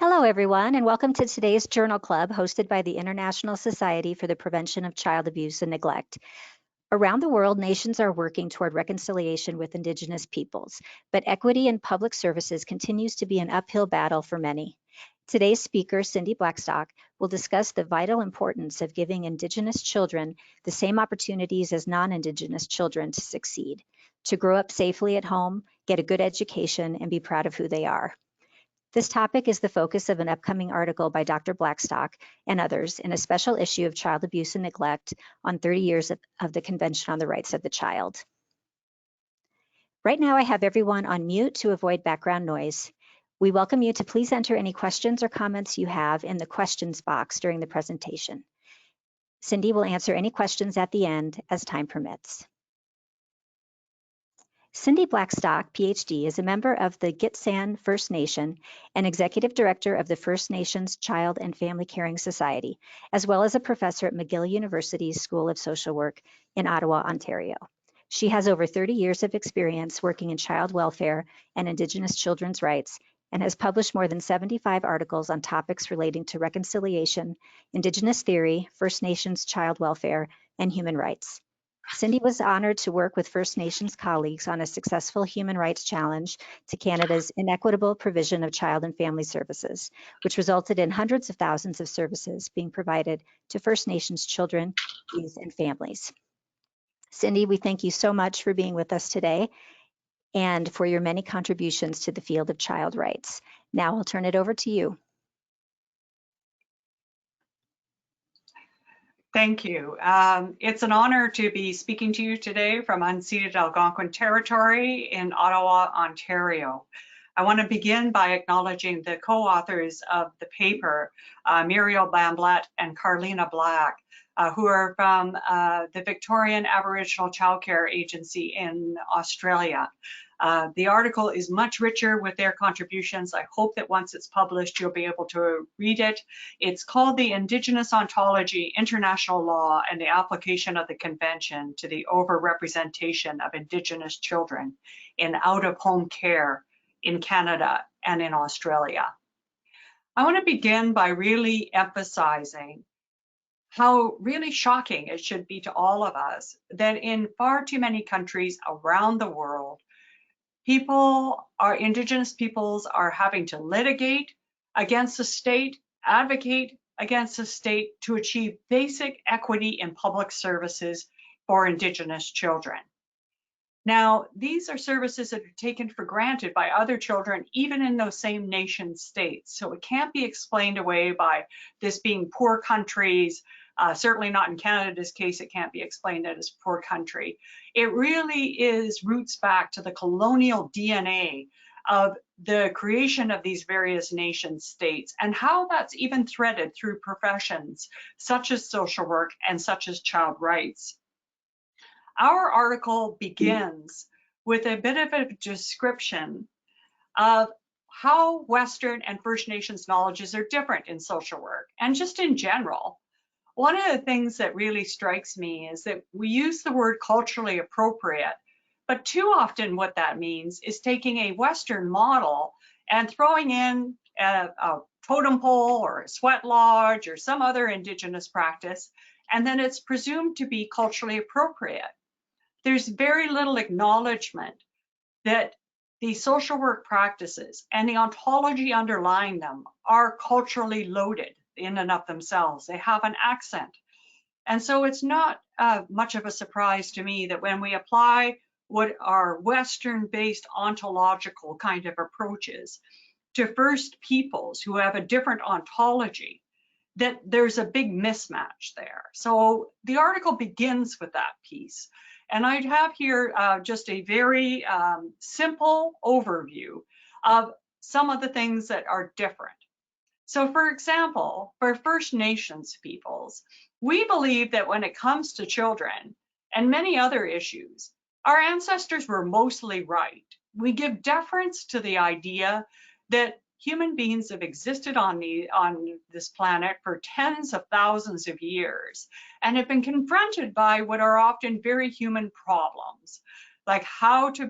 Hello, everyone, and welcome to today's Journal Club hosted by the International Society for the Prevention of Child Abuse and Neglect. Around the world, nations are working toward reconciliation with indigenous peoples, but equity in public services continues to be an uphill battle for many. Today's speaker, Cindy Blackstock, will discuss the vital importance of giving indigenous children the same opportunities as non-indigenous children to succeed, to grow up safely at home, get a good education, and be proud of who they are. This topic is the focus of an upcoming article by Dr. Blackstock and others in a special issue of Child Abuse and Neglect on 30 years of the Convention on the Rights of the Child. Right now, I have everyone on mute to avoid background noise. We welcome you to please enter any questions or comments you have in the questions box during the presentation. Cindy will answer any questions at the end as time permits. Cindy Blackstock, PhD, is a member of the Gitxsan First Nation and Executive Director of the First Nations Child and Family Caring Society, as well as a professor at McGill University's School of Social Work in Ottawa, Ontario. She has over 30 years of experience working in child welfare and Indigenous children's rights and has published more than 75 articles on topics relating to reconciliation, Indigenous theory, First Nations child welfare, and human rights. Cindy was honored to work with First Nations colleagues on a successful human rights challenge to Canada's inequitable provision of child and family services, which resulted in hundreds of thousands of services being provided to First Nations children, youth, and families. Cindy, we thank you so much for being with us today and for your many contributions to the field of child rights. Now I'll turn it over to you. Thank you. It's an honor to be speaking to you today from unceded Algonquin territory in Ottawa, Ontario. I want to begin by acknowledging the co-authors of the paper, Muriel Bamblatt and Carlina Black, who are from the Victorian Aboriginal Childcare Agency in Australia. The article is much richer with their contributions. I hope that once it's published, you'll be able to read it. It's called The Indigenous Ontology, International Law, and the Application of the Convention to the Overrepresentation of Indigenous Children in Out-of-Home Care in Canada and in Australia. I want to begin by really emphasizing how really shocking it should be to all of us that in far too many countries around the world, Indigenous peoples are having to litigate against the state, advocate against the state to achieve basic equity in public services for Indigenous children. Now, these are services that are taken for granted by other children, even in those same nation states. So it can't be explained away by this being poor countries. Certainly not in Canada's case, it can't be explained as poor country. It really roots back to the colonial DNA of the creation of these various nation states and how that's even threaded through professions such as social work and such as child rights. Our article begins with a bit of a description of how Western and First Nations knowledges are different in social work and just in general. One of the things that really strikes me is that we use the word culturally appropriate, but too often what that means is taking a Western model and throwing in a totem pole or a sweat lodge or some other Indigenous practice, and then it's presumed to be culturally appropriate. There's very little acknowledgement that the social work practices and the ontology underlying them are culturally loaded in and of themselves. They have an accent. And so it's not much of a surprise to me that when we apply what are Western-based ontological kind of approaches to First peoples who have a different ontology, that there's a big mismatch there. So the article begins with that piece. And I'd have here just a very simple overview of some of the things that are different. So for example, for First Nations peoples, we believe that when it comes to children and many other issues, our ancestors were mostly right. We give deference to the idea that human beings have existed on this planet for tens of thousands of years and have been confronted by what are often very human problems, like how to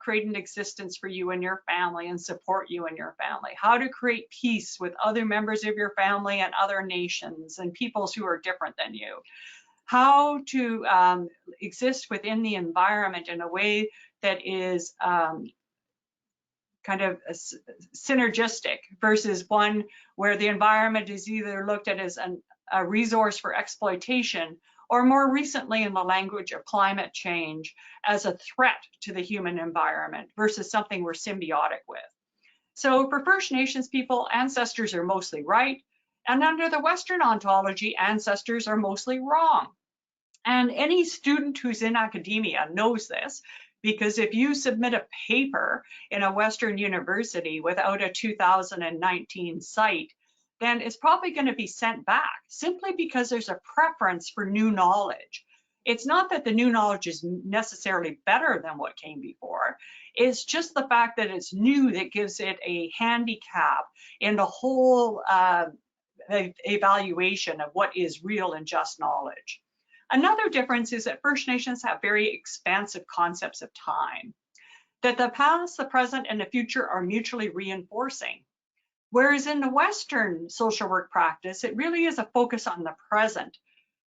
create an existence for you and your family and support you and your family, how to create peace with other members of your family and other nations and peoples who are different than you, how to exist within the environment in a way that is kind of synergistic versus one where the environment is either looked at as a resource for exploitation, or more recently in the language of climate change, as a threat to the human environment versus something we're symbiotic with. So for First Nations people, ancestors are mostly right, and under the Western ontology, ancestors are mostly wrong. And any student who's in academia knows this, because if you submit a paper in a Western university without a 2019 cite, then it's probably going to be sent back simply because there's a preference for new knowledge. It's not that the new knowledge is necessarily better than what came before. It's just the fact that it's new that gives it a handicap in the whole evaluation of what is real and just knowledge. Another difference is that First Nations have very expansive concepts of time, that the past, the present, and the future are mutually reinforcing. Whereas in the Western social work practice, it really is a focus on the present,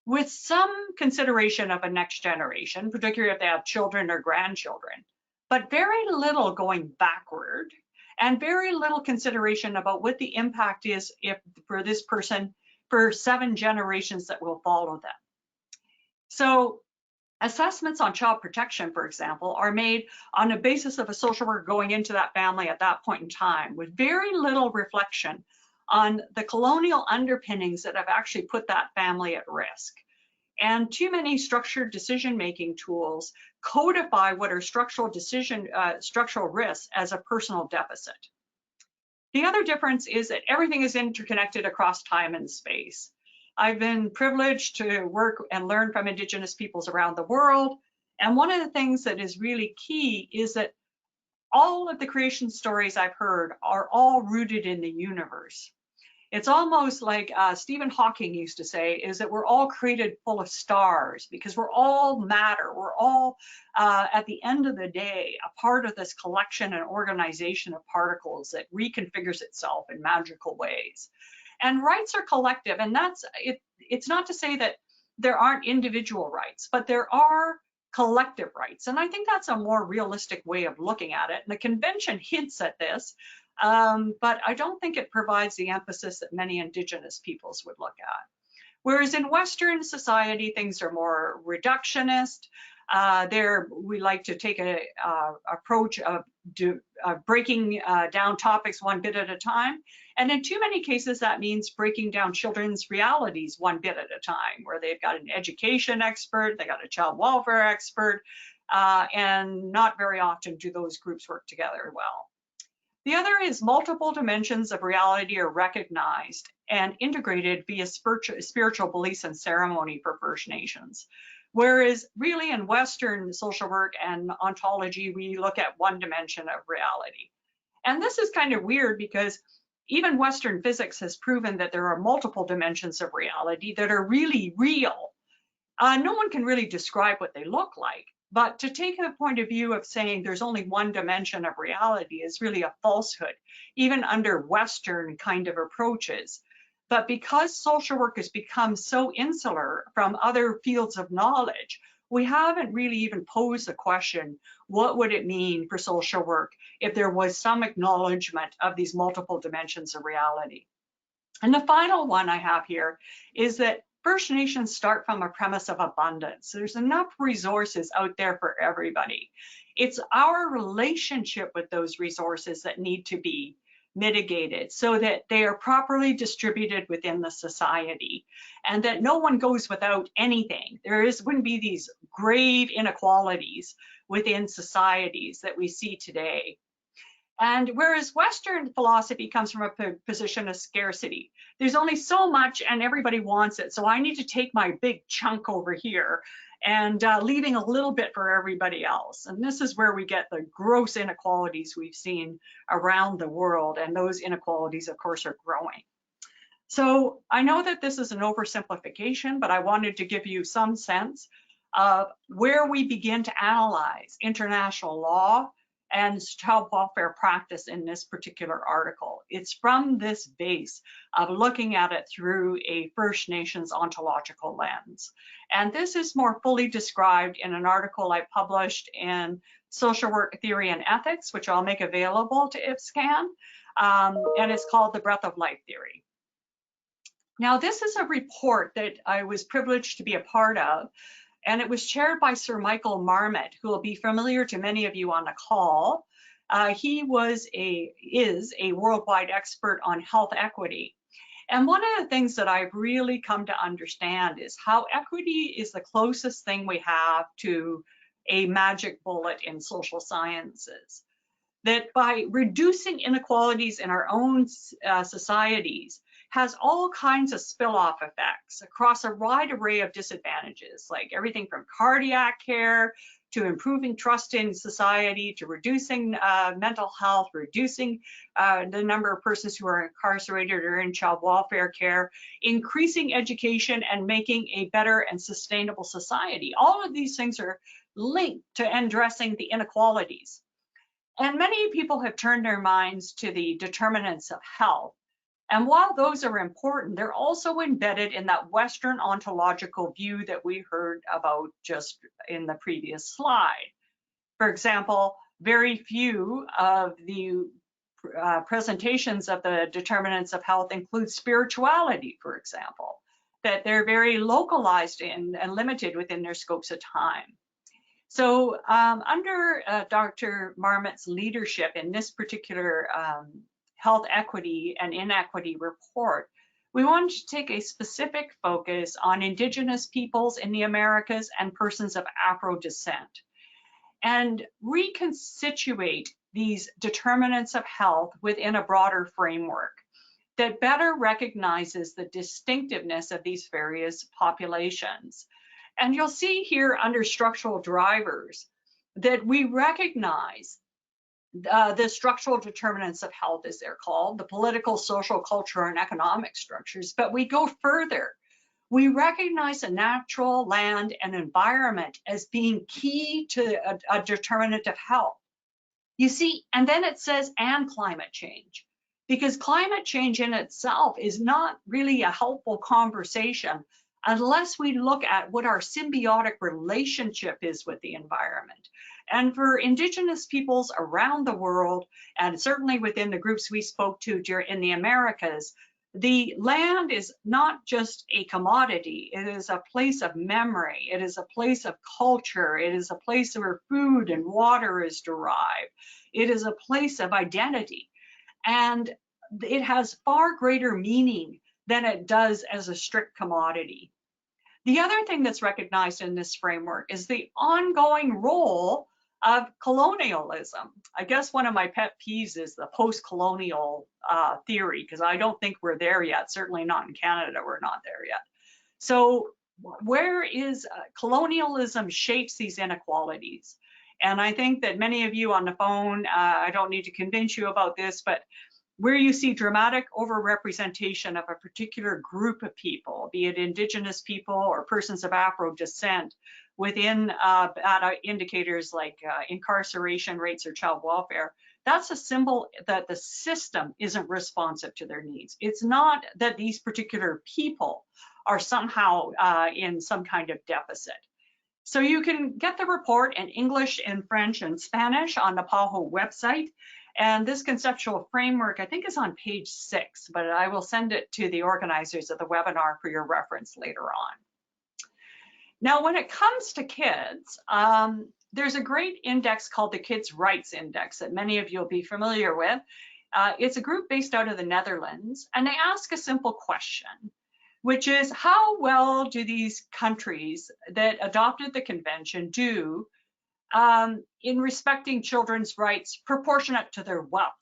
with some consideration of a next generation, particularly if they have children or grandchildren, but very little going backward and very little consideration about what the impact is if for this person for 7 generations that will follow them. So assessments on child protection, for example, are made on the basis of a social worker going into that family at that point in time with very little reflection on the colonial underpinnings that have actually put that family at risk. And too many structured decision-making tools codify what are structural risks as a personal deficit. The other difference is that everything is interconnected across time and space. I've been privileged to work and learn from Indigenous peoples around the world. And one of the things that is really key is that all of the creation stories I've heard are all rooted in the universe. It's almost like Stephen Hawking used to say, is that we're all created full of stars because we're all matter. We're all, at the end of the day, a part of this collection and organization of particles that reconfigures itself in magical ways. And rights are collective, and that's it. It's not to say that there aren't individual rights, but there are collective rights. And I think that's a more realistic way of looking at it. And the convention hints at this, but I don't think it provides the emphasis that many Indigenous peoples would look at. Whereas in Western society, things are more reductionist. We like to take an approach of breaking down topics one bit at a time. And in too many cases, that means breaking down children's realities one bit at a time, where they've got an education expert, they got a child welfare expert, and not very often do those groups work together well. The other is multiple dimensions of reality are recognized and integrated via spiritual beliefs and ceremony for First Nations. Whereas really in Western social work and ontology, we look at one dimension of reality. And this is kind of weird because even Western physics has proven that there are multiple dimensions of reality that are really real. No one can really describe what they look like, but to take a point of view of saying there's only one dimension of reality is really a falsehood, even under Western kind of approaches. But because social work has become so insular from other fields of knowledge, we haven't really even posed the question, what would it mean for social work if there was some acknowledgement of these multiple dimensions of reality? And the final one I have here is that First Nations start from a premise of abundance. There's enough resources out there for everybody. It's our relationship with those resources that need to be mitigated so that they are properly distributed within the society and that no one goes without anything. Wouldn't be these grave inequalities within societies that we see today. And whereas Western philosophy comes from a position of scarcity, there's only so much and everybody wants it. So I need to take my big chunk over here and leaving a little bit for everybody else. And this is where we get the gross inequalities we've seen around the world. And those inequalities, of course, are growing. So I know that this is an oversimplification, but I wanted to give you some sense of where we begin to analyze international law and child welfare practice in this particular article. It's from this base of looking at it through a First Nations ontological lens. And this is more fully described in an article I published in Social Work Theory and Ethics, which I'll make available to IFSCAN, and it's called The Breath of Life Theory. Now, this is a report that I was privileged to be a part of, and it was chaired by Sir Michael Marmot, who will be familiar to many of you on the call. He is a worldwide expert on health equity. And one of the things that I've really come to understand is how equity is the closest thing we have to a magic bullet in social sciences. That by reducing inequalities in our own societies has all kinds of spill-off effects across a wide array of disadvantages, like everything from cardiac care to improving trust in society, to reducing mental health, reducing the number of persons who are incarcerated or in child welfare care, increasing education, and making a better and sustainable society. All of these things are linked to addressing the inequalities. And many people have turned their minds to the determinants of health. And while those are important, they're also embedded in that Western ontological view that we heard about just in the previous slide. For example, very few of the presentations of the determinants of health include spirituality, for example, that they're very localized in and limited within their scopes of time. So under Dr. Marmot's leadership in this particular health equity and inequity report, we wanted to take a specific focus on Indigenous peoples in the Americas and persons of Afro descent, and reconstitute these determinants of health within a broader framework that better recognizes the distinctiveness of these various populations. And you'll see here under structural drivers that we recognize the structural determinants of health, as they're called, the political, social, cultural, and economic structures. But we go further. We recognize the natural land and environment as being key to a determinant of health. You see, and then it says, and climate change, because climate change in itself is not really a helpful conversation unless we look at what our symbiotic relationship is with the environment. And for Indigenous peoples around the world, and certainly within the groups we spoke to in the Americas, the land is not just a commodity. It is a place of memory. It is a place of culture. It is a place where food and water is derived. It is a place of identity. And it has far greater meaning than it does as a strict commodity. The other thing that's recognized in this framework is the ongoing role of colonialism. I guess one of my pet peeves is the post-colonial theory, because I don't think we're there yet. Certainly not in Canada, we're not there yet. So where is colonialism shapes these inequalities? And I think that many of you on the phone, I don't need to convince you about this, but where you see dramatic overrepresentation of a particular group of people, be it Indigenous people or persons of Afro descent, within indicators like incarceration rates or child welfare, that's a symbol that the system isn't responsive to their needs. It's not that these particular people are somehow in some kind of deficit. So you can get the report in English, in French, and Spanish on the PAHO website. And this conceptual framework, I think, is on page 6, but I will send it to the organizers of the webinar for your reference later on. Now, when it comes to kids, there's a great index called the Kids' Rights Index that many of you will be familiar with. It's a group based out of the Netherlands, and they ask a simple question, which is, how well do these countries that adopted the convention do in respecting children's rights proportionate to their wealth?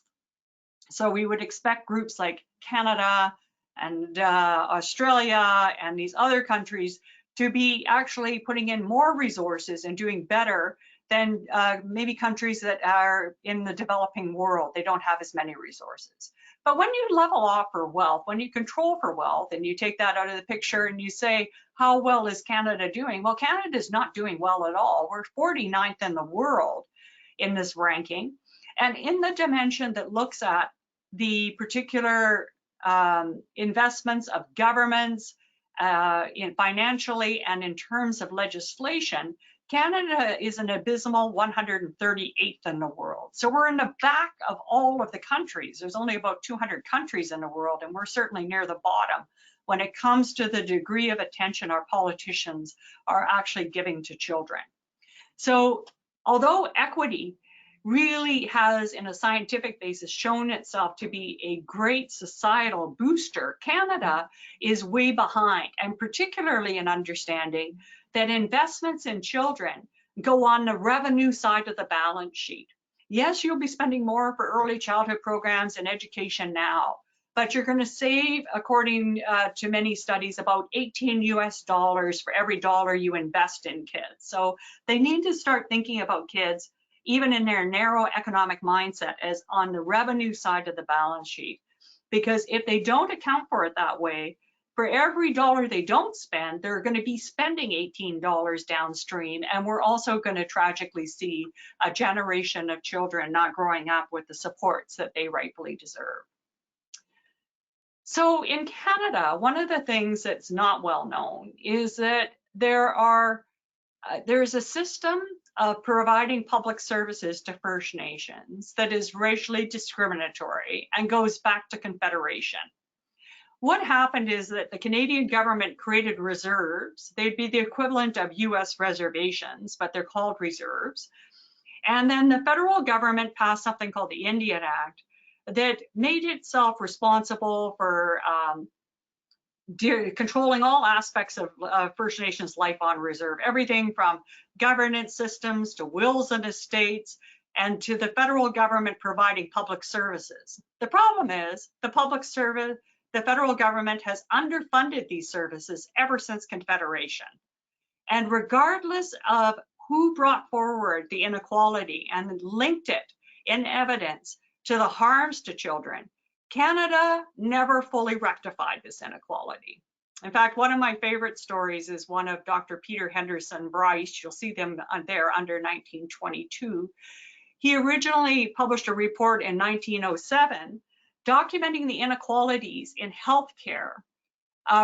So we would expect groups like Canada and Australia and these other countries to be actually putting in more resources and doing better than maybe countries that are in the developing world. They don't have as many resources. But when you level off for wealth, when you control for wealth, and you take that out of the picture and you say, how well is Canada doing? Well, Canada is not doing well at all. We're 49th in the world. in this ranking. And in the dimension that looks at the particular investments of governments financially and in terms of legislation, Canada is an abysmal 138th in the world. So we're in the back of all of the countries. There's only about 200 countries in the world, and we're certainly near the bottom when it comes to the degree of attention our politicians are actually giving to children. So although equity really has, in a scientific basis, shown itself to be a great societal booster, Canada is way behind, and particularly in understanding that investments in children go on the revenue side of the balance sheet. Yes, you'll be spending more for early childhood programs and education now, but you're going to save, according to many studies, about $18 for every dollar you invest in kids. So they need to start thinking about kids, even in their narrow economic mindset, as on the revenue side of the balance sheet. Because if they don't account for it that way, for every dollar they don't spend, they're going to be spending $18 downstream. And we're also going to tragically see a generation of children not growing up with the supports that they rightfully deserve. So in Canada, one of the things that's not well known is that there's a system of providing public services to First Nations that is racially discriminatory and goes back to Confederation. What happened is that the Canadian government created reserves. They'd be the equivalent of US reservations, but they're called reserves. And then the federal government passed something called the Indian Act that made itself responsible for controlling all aspects of First Nations life on reserve, everything from governance systems to wills and estates, and to the federal government providing public services. The problem is the federal government has underfunded these services ever since Confederation. And regardless of who brought forward the inequality and linked it in evidence to the harms to children, Canada never fully rectified this inequality. In fact, one of my favorite stories is one of Dr. Peter Henderson Bryce. You'll see them there under 1922. He originally published a report in 1907 documenting the inequalities in healthcare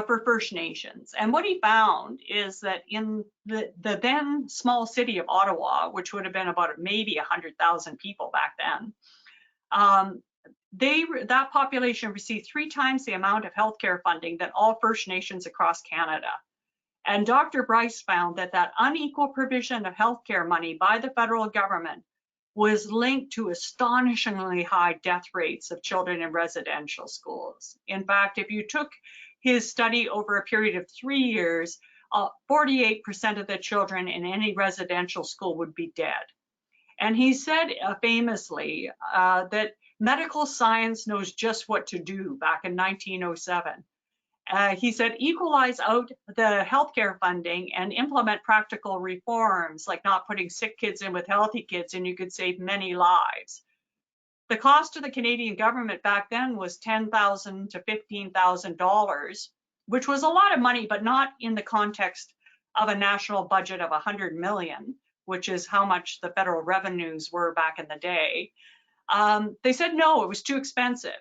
for First Nations. And what he found is that in the then small city of Ottawa, which would have been about maybe 100,000 people back then, that population received 3 times the amount of healthcare funding than all First Nations across Canada. And Dr. Bryce found that that unequal provision of healthcare money by the federal government was linked to astonishingly high death rates of children in residential schools. In fact, if you took his study over a period of 3 years, 48% of the children in any residential school would be dead. And he said famously that medical science knows just what to do back in 1907. He said, equalize out the healthcare funding and implement practical reforms, like not putting sick kids in with healthy kids, and you could save many lives. The cost to the Canadian government back then was $10,000 to $15,000, which was a lot of money, but not in the context of a national budget of $100 million, which is how much the federal revenues were back in the day. They said no, it was too expensive.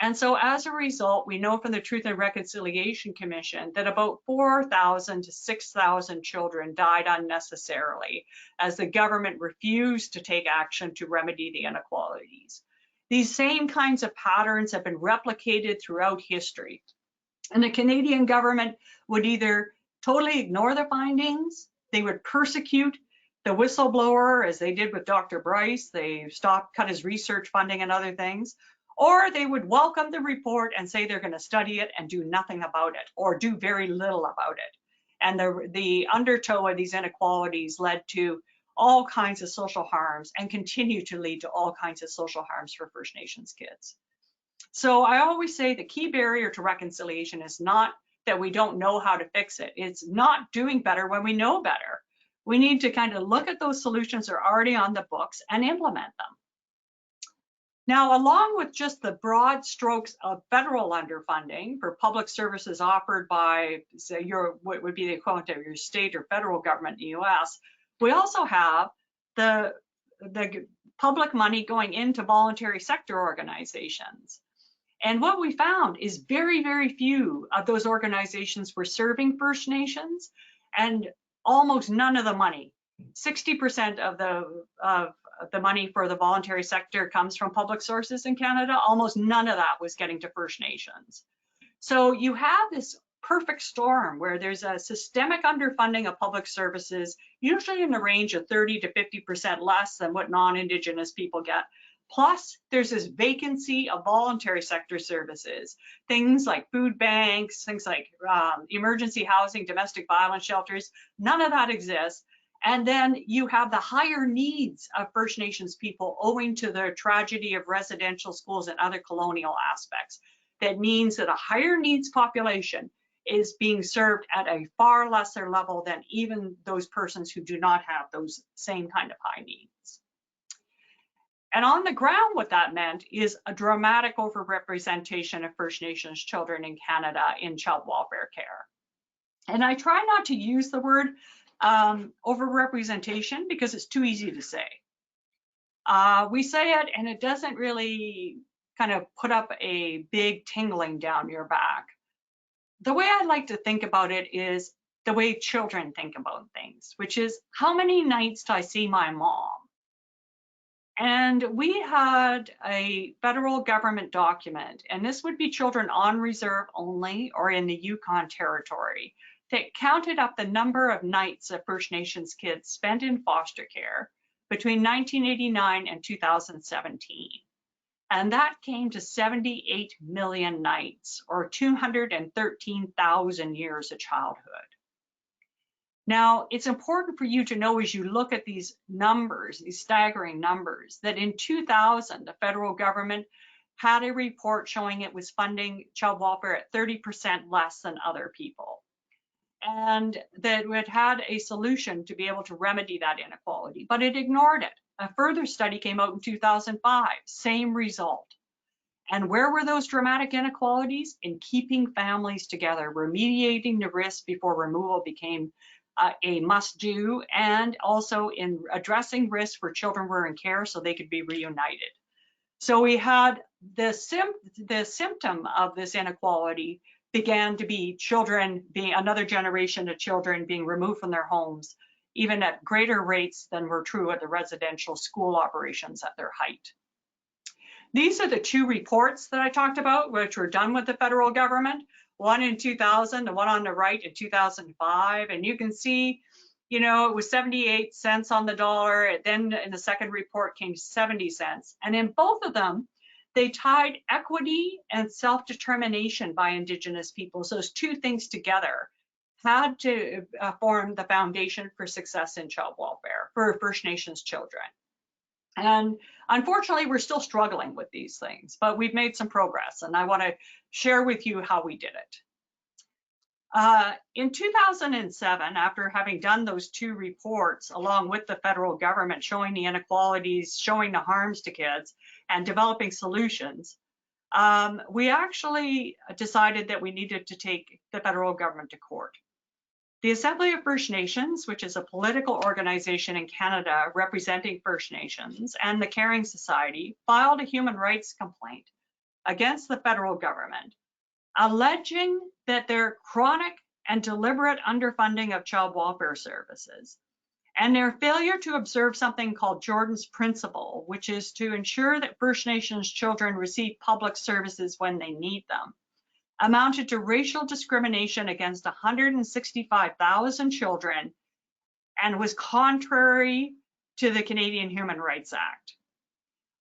And so as a result, we know from the Truth and Reconciliation Commission that about 4,000 to 6,000 children died unnecessarily as the government refused to take action to remedy the inequalities. These same kinds of patterns have been replicated throughout history. And the Canadian government would either totally ignore the findings, they would persecute the whistleblower, as they did with Dr. Bryce. They cut his research funding and other things. Or they would welcome the report and say they're going to study it and do nothing about it, or do very little about it. And the undertow of these inequalities led to all kinds of social harms and continue to lead to all kinds of social harms for First Nations kids. So I always say the key barrier to reconciliation is not that we don't know how to fix it. It's not doing better when we know better. We need to kind of look at those solutions that are already on the books and implement them. Now, along with just the broad strokes of federal underfunding for public services offered by, say, what would be the equivalent of your state or federal government in the US, we also have the the public money going into voluntary sector organizations. And what we found is very, very few of those organizations were serving First Nations, and almost none of the money, 60% of the money for the voluntary sector comes from public sources in Canada. Almost none of that was getting to First Nations. So you have this perfect storm where there's a systemic underfunding of public services, usually in the range of 30 to 50% less than what non-Indigenous people get. Plus, there's this vacancy of voluntary sector services, things like food banks, things like emergency housing, domestic violence shelters. None of that exists. And then you have the higher needs of First Nations people owing to the tragedy of residential schools and other colonial aspects. That means that a higher needs population is being served at a far lesser level than even those persons who do not have those same kind of high needs. And on the ground, what that meant is a dramatic overrepresentation of First Nations children in Canada in child welfare care. And I try not to use the word overrepresentation because it's too easy to say. We say it and it doesn't really kind of put up a big tingling down your back. The way I like to think about it is the way children think about things, which is how many nights do I see my mom? And we had a federal government document, and this would be children on reserve only or in the Yukon Territory, that counted up the number of nights that First Nations kids spent in foster care between 1989 and 2017. And that came to 78 million nights, or 213,000 years of childhood. Now, it's important for you to know as you look at these numbers, these staggering numbers, that in 2000, the federal government had a report showing it was funding child welfare at 30% less than other people, and that it had a solution to be able to remedy that inequality, but it ignored it. A further study came out in 2005, same result. And where were those dramatic inequalities? In keeping families together, remediating the risk before removal became a must-do, and also in addressing risk where children were in care so they could be reunited. So we had the symptom of this inequality began to be children being, another generation of children being removed from their homes, even at greater rates than were true at the residential school operations at their height. These are the two reports that I talked about, which were done with the federal government, one in 2000, the one on the right in 2005. And you can see, it was 78 cents on the dollar. Then in the second report came 70 cents. And in both of them, they tied equity and self-determination by Indigenous peoples. Those two things together had to form the foundation for success in child welfare for First Nations children. And unfortunately, we're still struggling with these things, but we've made some progress, and I want to share with you how we did it. In 2007, after having done those two reports, along with the federal government showing the inequalities, showing the harms to kids, and developing solutions, we actually decided that we needed to take the federal government to court. The Assembly of First Nations, which is a political organization in Canada representing First Nations, and the Caring Society filed a human rights complaint against the federal government, alleging that their chronic and deliberate underfunding of child welfare services and their failure to observe something called Jordan's Principle, which is to ensure that First Nations children receive public services when they need them, amounted to racial discrimination against 165,000 children and was contrary to the Canadian Human Rights Act.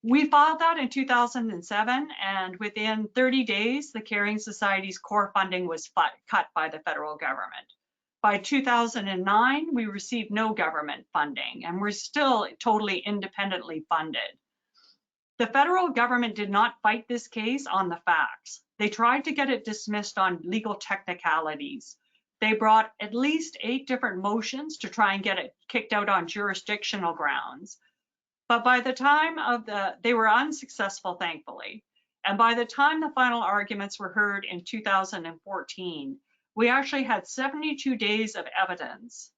We filed that in 2007, and within 30 days, the Caring Society's core funding was cut by the federal government. By 2009, we received no government funding, and we're still totally independently funded. The federal government did not fight this case on the facts. They tried to get it dismissed on legal technicalities. They brought at least 8 different motions to try and get it kicked out on jurisdictional grounds. But by the time they were unsuccessful, thankfully. And by the time the final arguments were heard in 2014, we actually had 72 days of evidence.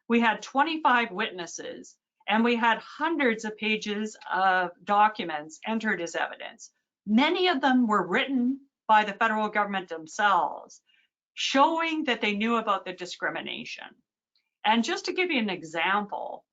We had 25 witnesses, And we had hundreds of pages of documents entered as evidence. Many of them were written by the federal government themselves, showing that they knew about the discrimination. And just to give you an example,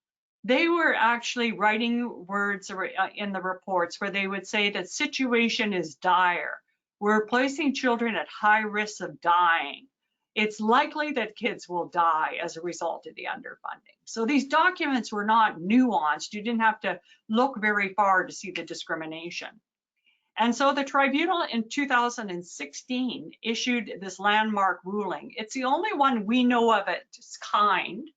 they were actually writing words in the reports where they would say that situation is dire. We're placing children at high risk of dying. It's likely that kids will die as a result of the underfunding. So these documents were not nuanced. You didn't have to look very far to see the discrimination. And so the tribunal in 2016 issued this landmark ruling. It's the only one we know of its kind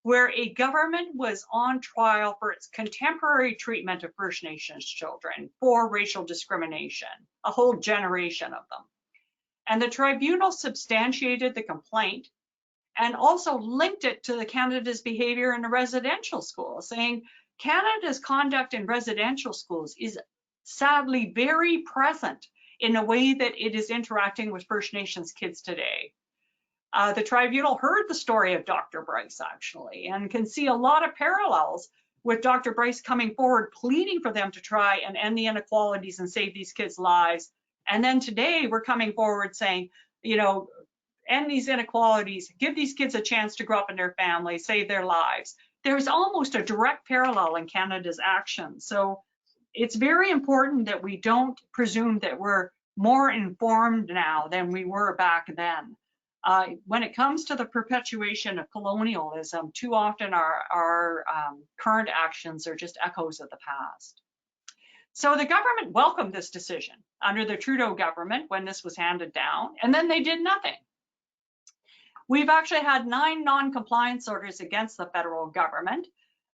where a government was on trial for its contemporary treatment of First Nations children for racial discrimination, a whole generation of them. And the tribunal substantiated the complaint and also linked it to the Canada's behavior in a residential school, saying Canada's conduct in residential schools is sadly very present in the way that it is interacting with First Nations kids today. The tribunal heard the story of Dr. Bryce actually, and can see a lot of parallels with Dr. Bryce coming forward, pleading for them to try and end the inequalities and save these kids' lives. And then today we're coming forward saying, you know, end these inequalities, give these kids a chance to grow up in their family, save their lives. There's almost a direct parallel in Canada's actions. So it's very important that we don't presume that we're more informed now than we were back then. When it comes to the perpetuation of colonialism, too often our current actions are just echoes of the past. So the government welcomed this decision under the Trudeau government when this was handed down, and then they did nothing. We've actually had 9 non-compliance orders against the federal government,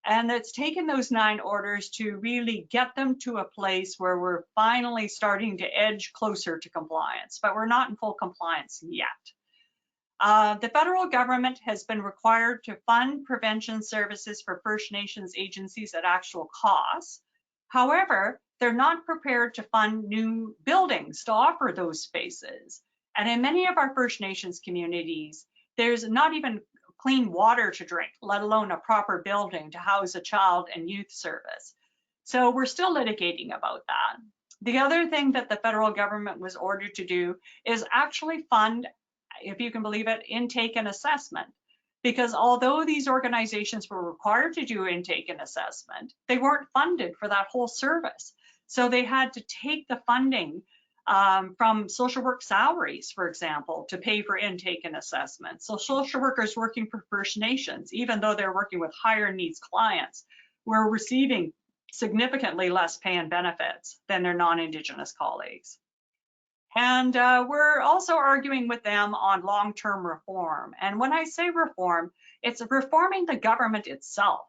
and it's taken those 9 orders to really get them to a place where we're finally starting to edge closer to compliance, but we're not in full compliance yet. The federal government has been required to fund prevention services for First Nations agencies at actual cost. However, they're not prepared to fund new buildings to offer those spaces. And in many of our First Nations communities, there's not even clean water to drink, let alone a proper building to house a child and youth service. So we're still litigating about that. The other thing that the federal government was ordered to do is actually fund, if you can believe it, intake and assessment. Because although these organizations were required to do intake and assessment, they weren't funded for that whole service. So they had to take the funding from social work salaries, for example, to pay for intake and assessment. So social workers working for First Nations, even though they're working with higher needs clients, were receiving significantly less pay and benefits than their non-Indigenous colleagues. And we're also arguing with them on long-term reform. And when I say reform, it's reforming the government itself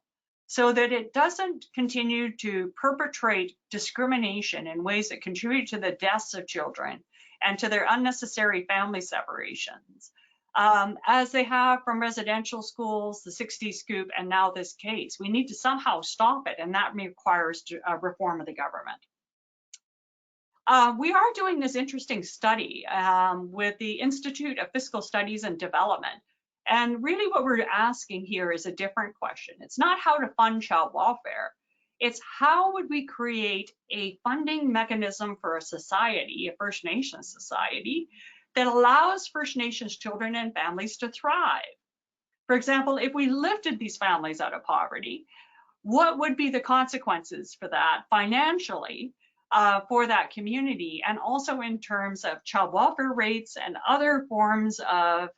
so that it doesn't continue to perpetrate discrimination in ways that contribute to the deaths of children and to their unnecessary family separations, as they have from residential schools, the 60s scoop, and now this case. We need to somehow stop it, and that requires reform of the government. We are doing this interesting study with the Institute of Fiscal Studies and Development. And really what we're asking here is a different question. It's not how to fund child welfare. It's how would we create a funding mechanism for a society, a First Nations society, that allows First Nations children and families to thrive. For example, if we lifted these families out of poverty, what would be the consequences for that financially for that community, and also in terms of child welfare rates and other forms of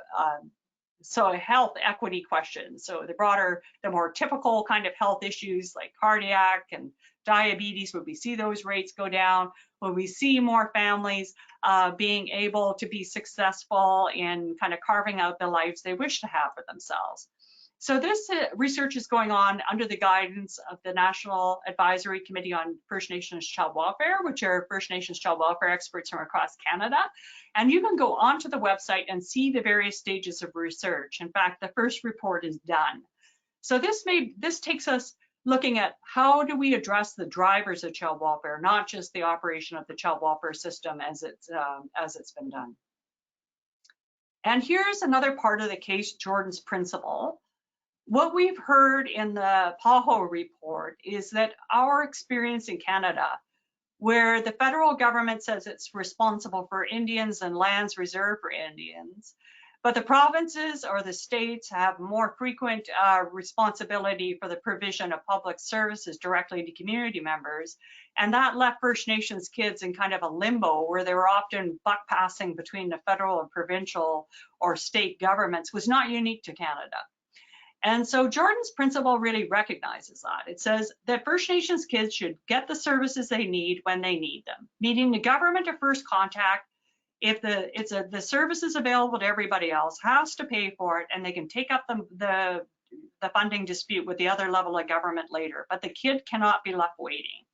health equity questions. So the more typical kind of health issues like cardiac and diabetes, would we see those rates go down? Would we see more families being able to be successful in kind of carving out the lives they wish to have for themselves? So this research is going on under the guidance of the National Advisory Committee on First Nations Child Welfare, which are First Nations child welfare experts from across Canada. And you can go onto the website and see the various stages of research. In fact, the first report is done. So this takes us looking at how do we address the drivers of child welfare, not just the operation of the child welfare system as it's been done. And here's another part of the case, Jordan's principle. What we've heard in the PAHO report is that our experience in Canada, where the federal government says it's responsible for Indians and lands reserved for Indians, but the provinces or the states have more frequent responsibility for the provision of public services directly to community members. And that left First Nations kids in kind of a limbo where they were often buck passing between the federal and provincial or state governments, was not unique to Canada. And so Jordan's principle really recognizes that. It says that First Nations kids should get the services they need when they need them, meaning the government at first contact. If the service is available to everybody else, has to pay for it, and they can take up the funding dispute with the other level of government later, but the kid cannot be left waiting.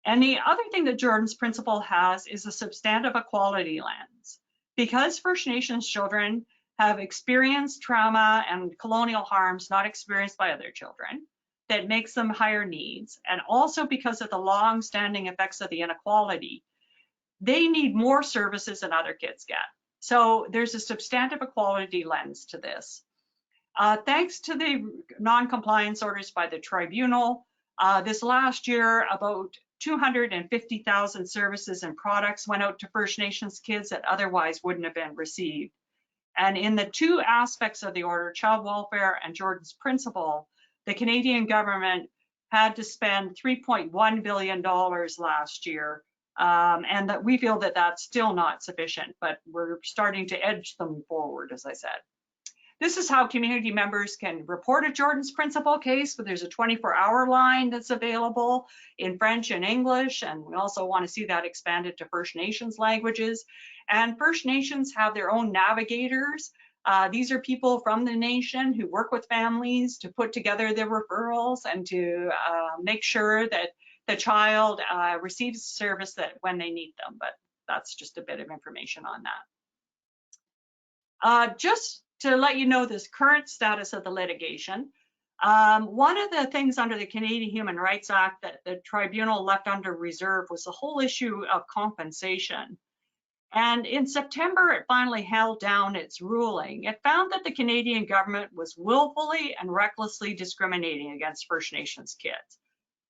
And the other thing that Jordan's principle has is a substantive equality lens. Because First Nations children have experienced trauma and colonial harms not experienced by other children, that makes them higher needs, and also because of the long-standing effects of the inequality, they need more services than other kids get. So there's a substantive equality lens to this. Thanks to the non-compliance orders by the tribunal, this last year, about 250,000 services and products went out to First Nations kids that otherwise wouldn't have been received. And in the two aspects of the order, child welfare and Jordan's principle, the Canadian government had to spend $3.1 billion last year. And that we feel that that's still not sufficient, but we're starting to edge them forward, as I said. This is how community members can report a Jordan's principle case, but there's a 24-hour line that's available in French and English, and we also want to see that expanded to First Nations languages. And First Nations have their own navigators. These are people from the nation who work with families to put together their referrals and to make sure that the child receives service that when they need them, but that's just a bit of information on that. Just to let you know this current status of the litigation, one of the things under the Canadian Human Rights Act that the tribunal left under reserve was the whole issue of compensation. And in September, it finally held down its ruling. It found that the Canadian government was willfully and recklessly discriminating against First Nations kids.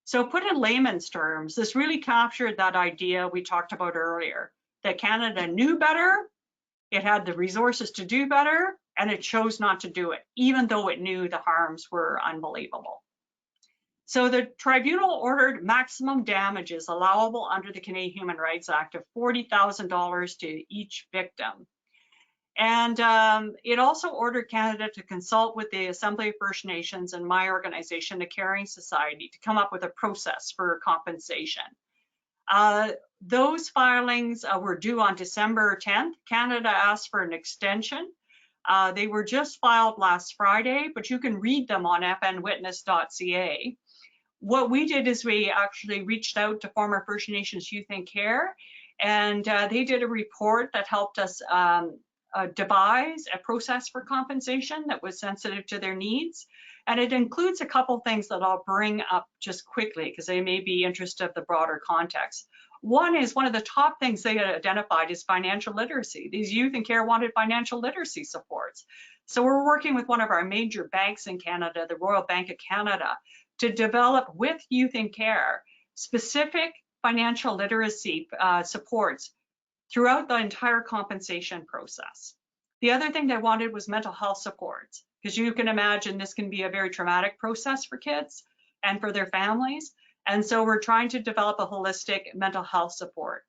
So put in layman's terms, this really captured that idea we talked about earlier, that Canada knew better, it had the resources to do better, and it chose not to do it, even though it knew the harms were unbelievable. So the tribunal ordered maximum damages allowable under the Canadian Human Rights Act of $40,000 to each victim. And it also ordered Canada to consult with the Assembly of First Nations and my organization, the Caring Society, to come up with a process for compensation. Those filings were due on December 10th. Canada asked for an extension. They were just filed last Friday, but you can read them on fnwitness.ca. What we did is we actually reached out to former First Nations Youth in Care, and they did a report that helped us devise a process for compensation that was sensitive to their needs. And it includes a couple things that I'll bring up just quickly because they may be interested of the broader context. One is one of the top things they had identified is financial literacy. These youth in care wanted financial literacy supports. So we're working with one of our major banks in Canada, the Royal Bank of Canada, to develop with youth in care specific financial literacy supports throughout the entire compensation process. The other thing they wanted was mental health supports, because you can imagine this can be a very traumatic process for kids and for their families. And so we're trying to develop a holistic mental health support.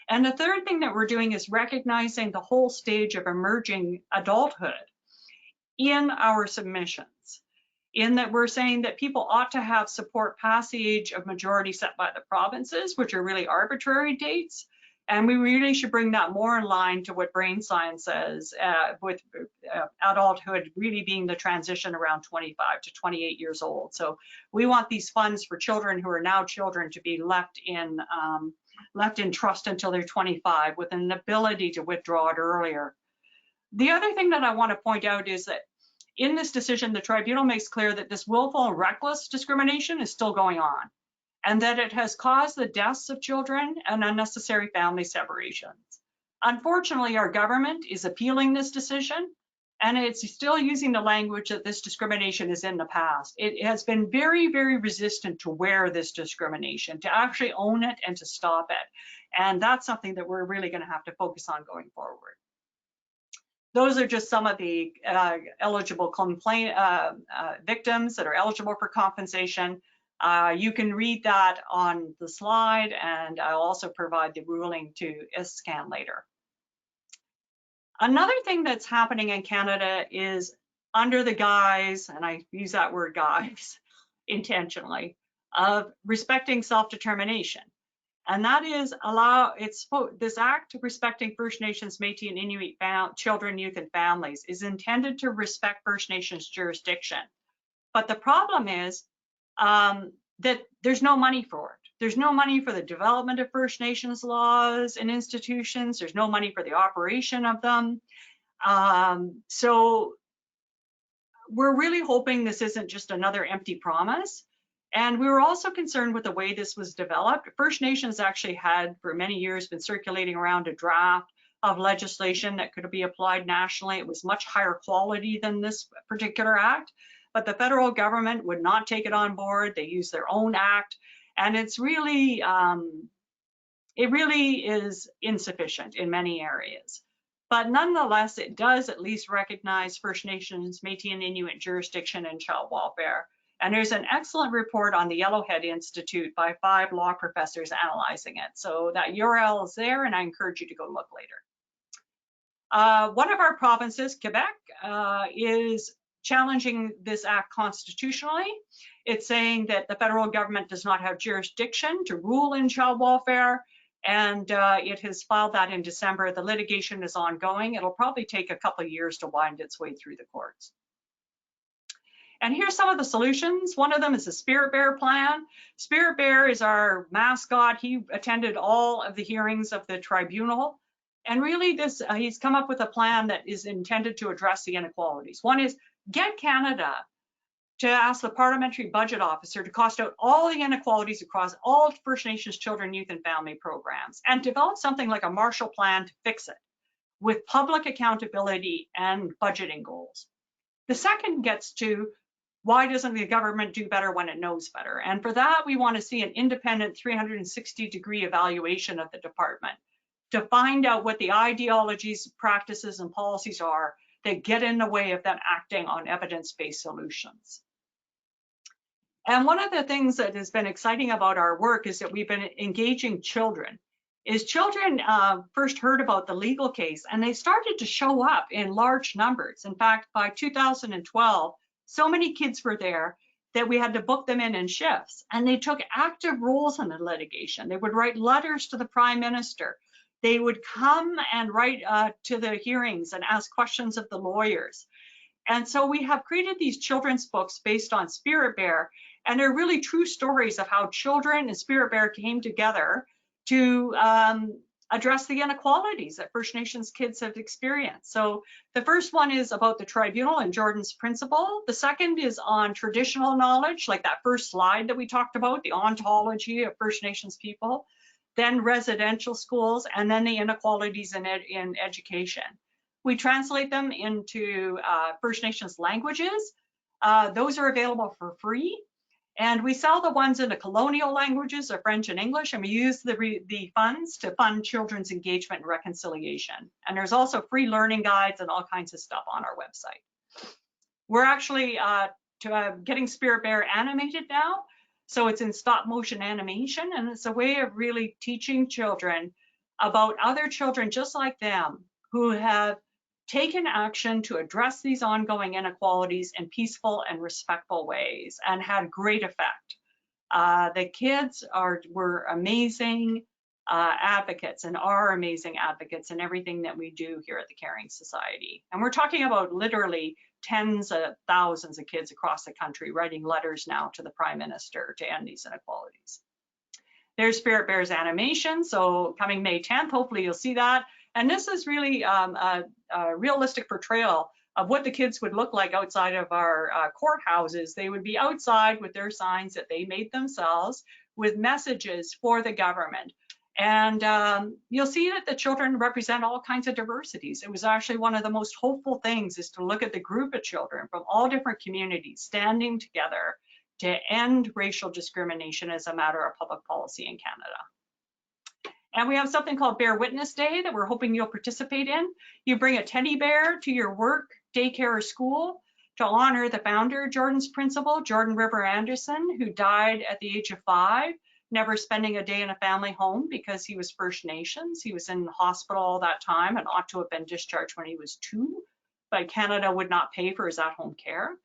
And the third thing that we're doing is recognizing the whole stage of emerging adulthood in our submissions, in that we're saying that people ought to have support past the age of majority set by the provinces, which are really arbitrary dates. And we really should bring that more in line to what brain science says, with adulthood really being the transition around 25 to 28 years old. So we want these funds for children who are now children to be left in trust until they're 25 with an ability to withdraw it earlier. The other thing that I want to point out is that in this decision, the tribunal makes clear that this willful and reckless discrimination is still going on, and that it has caused the deaths of children and unnecessary family separations. Unfortunately, our government is appealing this decision, And it's still using the language that this discrimination is in the past. It has been very, very resistant to wear this discrimination, to actually own it and to stop it. And that's something that we're really going to have to focus on going forward. Those are just some of the eligible complaint victims that are eligible for compensation. You can read that on the slide, and I'll also provide the ruling to scan later. Another thing that's happening in Canada is under the guise, and I use that word guise intentionally, of respecting self-determination. And that is this act respecting First Nations, Métis, and Inuit children, youth, and families is intended to respect First Nations jurisdiction. But the problem is that there's no money for it. There's no money for the development of First Nations laws and institutions. There's no money for the operation of them. So we're really hoping this isn't just another empty promise. And we were also concerned with the way this was developed. First Nations actually had, for many years, been circulating around a draft of legislation that could be applied nationally. It was much higher quality than this particular act, but the federal government would not take it on board. They used their own act, and it really is insufficient in many areas. But nonetheless, it does at least recognize First Nations, Métis, and Inuit jurisdiction in child welfare. And there's an excellent report on the Yellowhead Institute by 5 law professors analyzing it. So that URL is there, and I encourage you to go look later. One of our provinces, Quebec, is challenging this act constitutionally. It's saying that the federal government does not have jurisdiction to rule in child welfare, and it has filed that in December. The litigation is ongoing. It'll probably take a couple of years to wind its way through the courts. And here's some of the solutions. One of them is the Spirit Bear plan. Spirit Bear is our mascot. He attended all of the hearings of the tribunal. And really he's come up with a plan that is intended to address the inequalities. One is get Canada to ask the Parliamentary Budget Officer to cost out all the inequalities across all First Nations children, youth, and family programs, and develop something like a Marshall Plan to fix it with public accountability and budgeting goals. The second gets to why doesn't the government do better when it knows better? And for that, we want to see an independent 360-degree evaluation of the department to find out what the ideologies, practices, and policies are that get in the way of them acting on evidence-based solutions. And one of the things that has been exciting about our work is that we've been engaging children. Children first heard about the legal case, and they started to show up in large numbers. In fact, by 2012, so many kids were there that we had to book them in shifts, and they took active roles in the litigation. They would write letters to the Prime Minister. They would come and write to the hearings and ask questions of the lawyers. And so we have created these children's books based on Spirit Bear, and they're really true stories of how children and Spirit Bear came together to address the inequalities that First Nations kids have experienced. So the first one is about the tribunal and Jordan's principle. The second is on traditional knowledge, like that first slide that we talked about, the ontology of First Nations people, then residential schools, and then the inequalities in education. We translate them into First Nations languages. Those are available for free. And we sell the ones in the colonial languages of French and English, and we use the funds to fund children's engagement and reconciliation. And there's also free learning guides and all kinds of stuff on our website. We're actually getting Spirit Bear animated now. So it's in stop motion animation, and it's a way of really teaching children about other children just like them who have taken action to address these ongoing inequalities in peaceful and respectful ways and had great effect. The kids were amazing advocates and are amazing advocates in everything that we do here at the Caring Society. And we're talking about literally tens of thousands of kids across the country writing letters now to the Prime Minister to end these inequalities. There's Spirit Bear's animation. So coming May 10th, hopefully you'll see that. And this is really a realistic portrayal of what the kids would look like outside of our courthouses. They would be outside with their signs that they made themselves with messages for the government. And you'll see that the children represent all kinds of diversities. It was actually one of the most hopeful things, is to look at the group of children from all different communities standing together to end racial discrimination as a matter of public policy in Canada. And we have something called Bear Witness Day that we're hoping you'll participate in. You bring a teddy bear to your work, daycare, or school to honor the founder, Jordan's principal, Jordan River Anderson, who died at the age of 5, never spending a day in a family home because he was First Nations. He was in the hospital all that time and ought to have been discharged when he was 2, but Canada would not pay for his at-home care.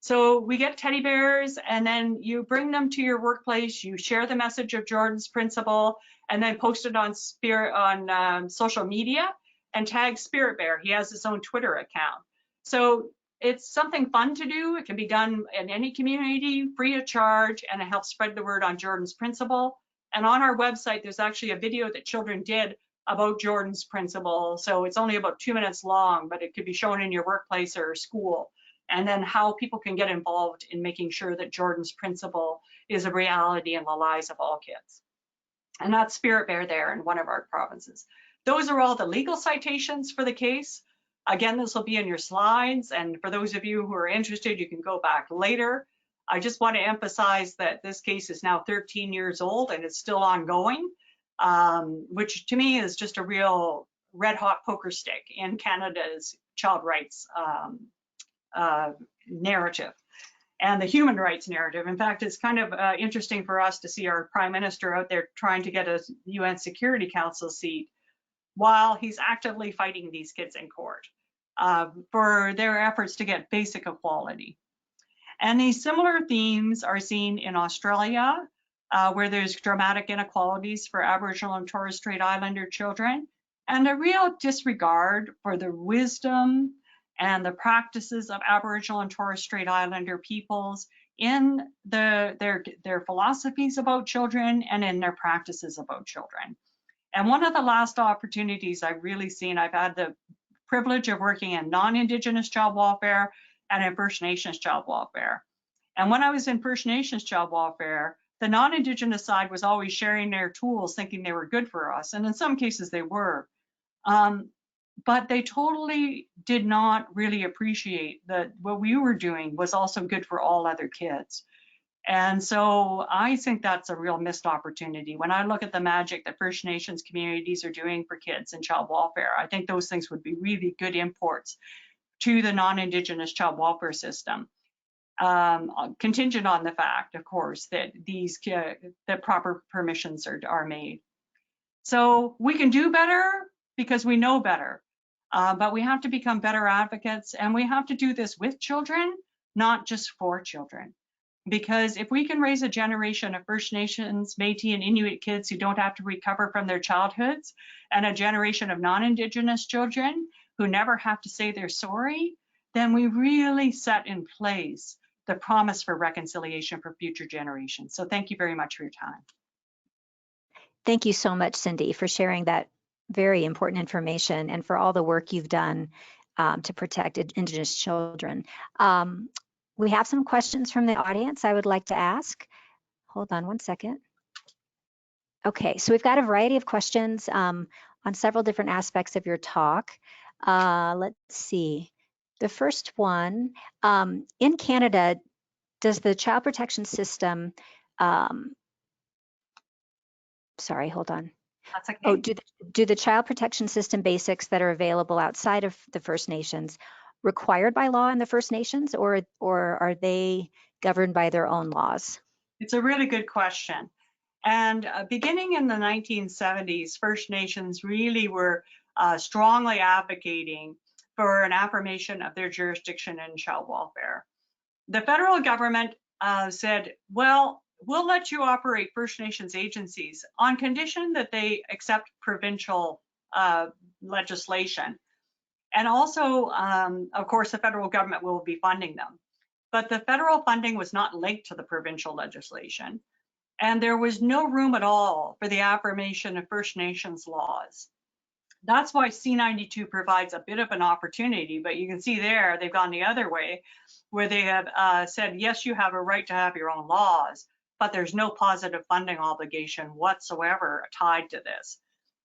So we get teddy bears, and then you bring them to your workplace, you share the message of Jordan's principle, and then post it on social media and tag Spirit Bear. He has his own Twitter account. So it's something fun to do. It can be done in any community, free of charge, and it helps spread the word on Jordan's principle. And on our website, there's actually a video that children did about Jordan's principle. So it's only about 2 minutes long, but it could be shown in your workplace or school. And then how people can get involved in making sure that Jordan's principle is a reality in the lives of all kids. And that's Spirit Bear there in one of our provinces. Those are all the legal citations for the case. Again, this will be in your slides. And for those of you who are interested, you can go back later. I just want to emphasize that this case is now 13 years old and it's still ongoing, which to me is just a real red hot poker stick in Canada's child rights narrative and the human rights narrative. In fact, it's kind of interesting for us to see our prime minister out there trying to get a UN Security Council seat while he's actively fighting these kids in court for their efforts to get basic equality. And these similar themes are seen in Australia, where there's dramatic inequalities for Aboriginal and Torres Strait Islander children, and a real disregard for the wisdom and the practices of Aboriginal and Torres Strait Islander peoples in their philosophies about children and in their practices about children. And one of the last opportunities I've really seen, I've had the privilege of working in non-Indigenous child welfare and in First Nations child welfare. And when I was in First Nations child welfare, the non-Indigenous side was always sharing their tools, thinking they were good for us. And in some cases they were. But they totally did not really appreciate that what we were doing was also good for all other kids. And so I think that's a real missed opportunity. When I look at the magic that First Nations communities are doing for kids in child welfare, I think those things would be really good imports to the non-Indigenous child welfare system, contingent on the fact, of course, that that proper permissions are made. So we can do better because we know better. But we have to become better advocates, and we have to do this with children, not just for children. Because if we can raise a generation of First Nations, Métis, and Inuit kids who don't have to recover from their childhoods, and a generation of non-Indigenous children who never have to say they're sorry, then we really set in place the promise for reconciliation for future generations. So thank you very much for your time. Thank you so much, Cindy, for sharing that very important information and for all the work you've done to protect Indigenous children. We have some questions from the audience I would like to ask. Hold on one second. Okay, so we've got a variety of questions on several different aspects of your talk. Let's see. The first one, in Canada, does the child protection system, sorry, hold on. That's okay. Oh, do the child protection system basics that are available outside of the First Nations required by law in the First Nations, or are they governed by their own laws? It's a really good question. And beginning in the 1970s, First Nations really were strongly advocating for an affirmation of their jurisdiction in child welfare. The federal government said, well, we'll let you operate First Nations agencies on condition that they accept provincial legislation. And also, of course, the federal government will be funding them. But the federal funding was not linked to the provincial legislation. And there was no room at all for the affirmation of First Nations laws. That's why C92 provides a bit of an opportunity, but you can see there they've gone the other way, where they have said, yes, you have a right to have your own laws, but there's no positive funding obligation whatsoever tied to this.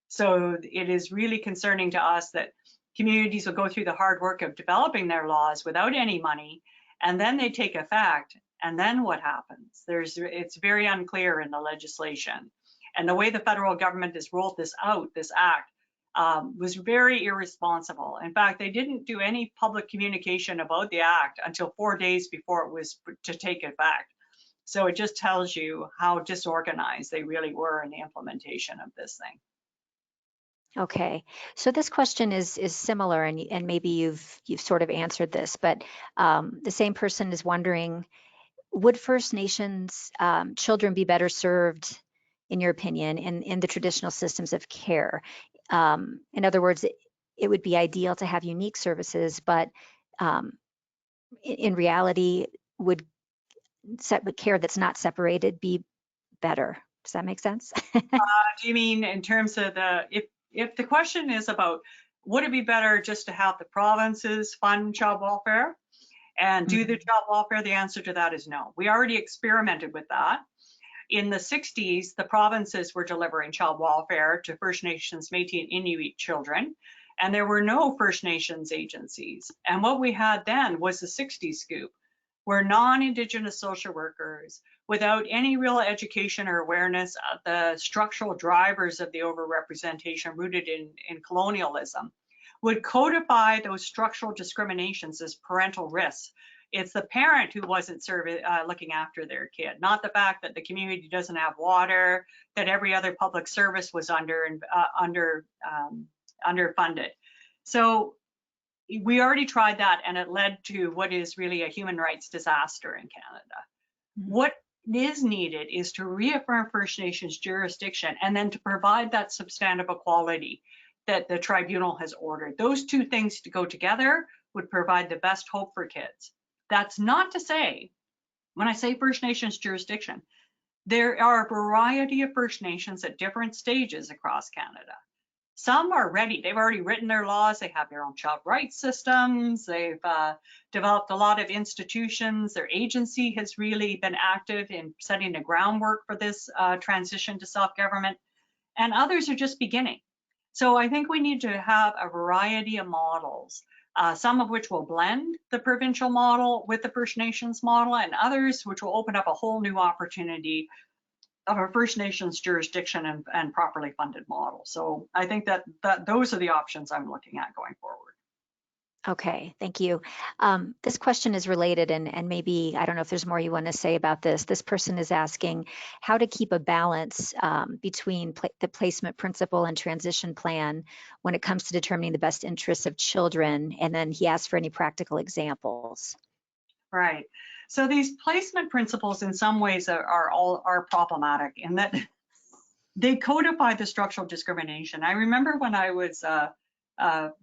So it is really concerning to us that communities will go through the hard work of developing their laws without any money, and then they take effect, and then what happens? It's very unclear in the legislation. And the way the federal government has rolled this out, this act, was very irresponsible. In fact, they didn't do any public communication about the act until 4 days before it was to take effect. So it just tells you how disorganized they really were in the implementation of this thing. Okay, so this question is similar, and maybe you've sort of answered this, but the same person is wondering, would First Nations children be better served, in your opinion, in the traditional systems of care? In other words, it would be ideal to have unique services, but um, in reality, would care that's not separated be better? Does that make sense? Do you mean in terms of if the question is about would it be better just to have the provinces fund child welfare and do the Mhm. child welfare? The answer to that is no. We already experimented with that. In the 60s, the provinces were delivering child welfare to First Nations, Métis, and Inuit children, and there were no First Nations agencies. And what we had then was the 60s scoop, where non-Indigenous social workers, without any real education or awareness of the structural drivers of the overrepresentation rooted in colonialism, would codify those structural discriminations as parental risks. It's the parent who wasn't looking after their kid, not the fact that the community doesn't have water, that every other public service was underfunded. So we already tried that, and it led to what is really a human rights disaster in Canada. Mhm. What is needed is to reaffirm First Nations jurisdiction and then to provide that substantive equality that the tribunal has ordered. Those two things to go together would provide the best hope for kids. That's not to say, when I say First Nations jurisdiction, there are a variety of First Nations at different stages across Canada. Some are ready. They've already written their laws. They have their own child rights systems. They've developed a lot of institutions. Their agency has really been active in setting the groundwork for this transition to self-government. And others are just beginning. So I think we need to have a variety of models, some of which will blend the provincial model with the First Nations model, and others which will open up a whole new opportunity of a First Nations jurisdiction and properly funded model. So I think that those are the options I'm looking at going forward. Okay, thank you. This question is related, and maybe, I don't know if there's more you want to say about this. This person is asking how to keep a balance between the placement principle and transition plan when it comes to determining the best interests of children. And then he asked for any practical examples. Right. So these placement principles in some ways are problematic in that they codify the structural discrimination. I remember when I was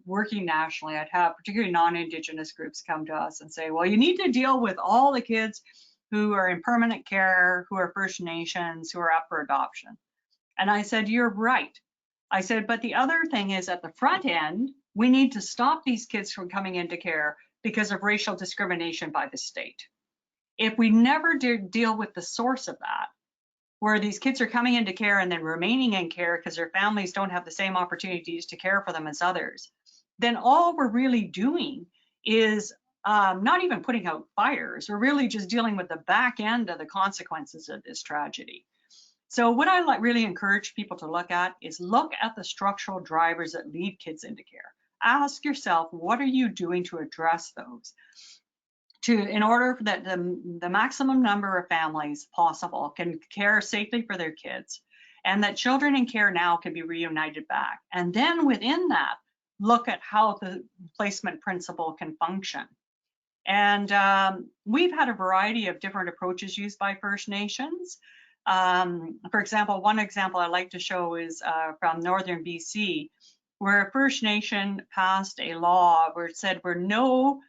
working nationally, I'd have particularly non-Indigenous groups come to us and say, well, you need to deal with all the kids who are in permanent care, who are First Nations, who are up for adoption. And I said, you're right. I said, but the other thing is at the front end, we need to stop these kids from coming into care because of racial discrimination by the state. If we never deal with the source of that, where these kids are coming into care and then remaining in care because their families don't have the same opportunities to care for them as others, then all we're really doing is not even putting out fires. We're really just dealing with the back end of the consequences of this tragedy. So what I really encourage people to look at is look at the structural drivers that lead kids into care. Ask yourself, what are you doing to address those? In order that the maximum number of families possible can care safely for their kids, and that children in care now can be reunited back. And then within that, look at how the placement principle can function. And we've had a variety of different approaches used by First Nations. For example, one example I like to show is from Northern BC, where a First Nation passed a law where it said where no